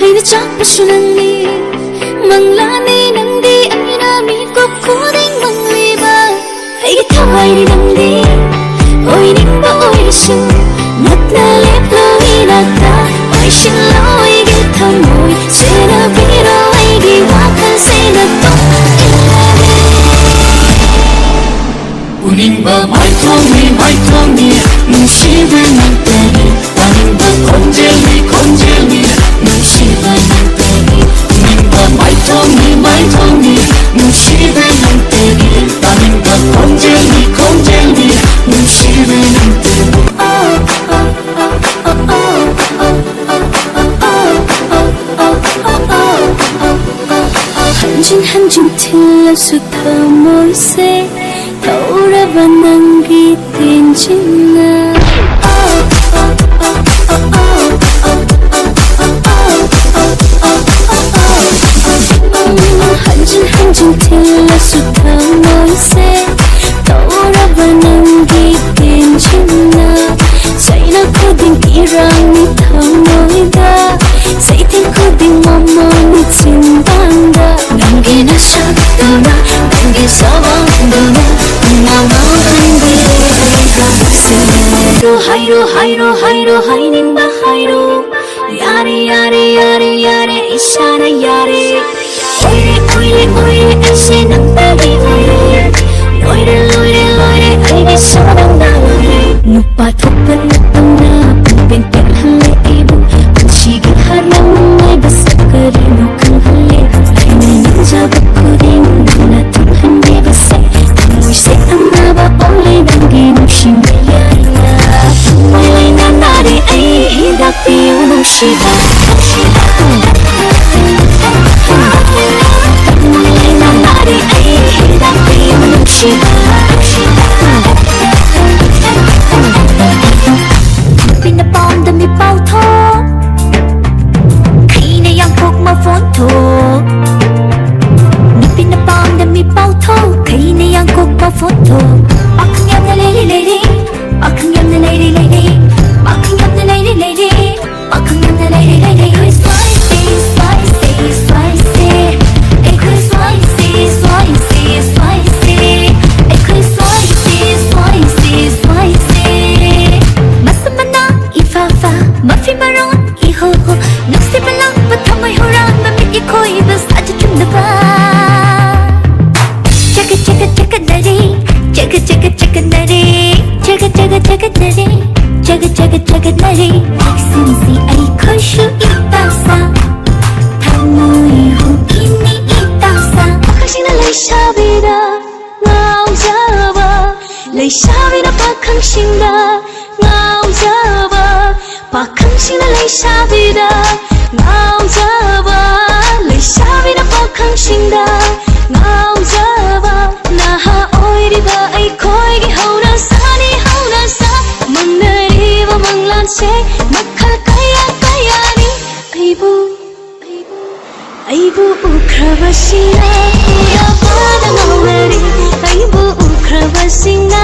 hayna chakpasu nangni manglani nangdi aina mi kop khuding mangliba hayga thawai nangdi oiningba oirasu natna leplo inata oishilo aigi thamoi sena biro aigi wakhal sena tong Uningba mai thongni nungsiba nangtani Uningba konjelni nungsiba nangtani Uningba mai thongni nungsiba nangtani Uningba konjelni nungsiba nangtani 한줌 틀려서 더몰세 돌아봐 난 기댄지나 한줌 틀려서 더몰세 돌아봐 난 기댄지나 사이나 코딩 이랑이 더모이다 사이팅 코딩 뭐뭐니 진단다 남기나 샷도나 남기 서방도나 하이로 하이닝바 하이로 야레 이샤나 야레 오이레 애시 남바기 오이레 알게 서방 나오레 누빠 톡은 나쁘나 뺑뺑 할래 이부 반치기 하람 나이 바삭거리 녹음 할래 아이는 잡아쿠딩 누나 통한 데바세 물세 안나봐 올레 남기 녹심이야 Mulai nanari ai hidapi unushiba Mulai nanari ai hidapi unushiba Pinapom dami bao tho Khi na yang kok ma phone tho Pinapom dami bao tho Khi na yang kok ma phone tho Akang yam na lady Akang yam na lady Akang yam na lady Akang yam na lady Who's spicy Hey who's spicy Hey who's spicy Masamana ifafa Mafi maron iho Nuksi balang batamay horan Mamit ikoy bas aja chumdaba Chaka nari Chaka nari Chaka nari Sinsi ay koshu itasa Thamoi hukini itasa Pakhangsina lay shabida Ngao jaba Lay shabida pakhangsina Ngao jaba Pakhangsina lay shabida Ngao jaba Lay shabida pakhangsina Ngao jaba Naha oiriba ay koigi hauna sani hauna sa Mangnariba manglanse makhal kaya ni Aibu ukhrabasina Pura bada ngawari Aibu ukhrabasina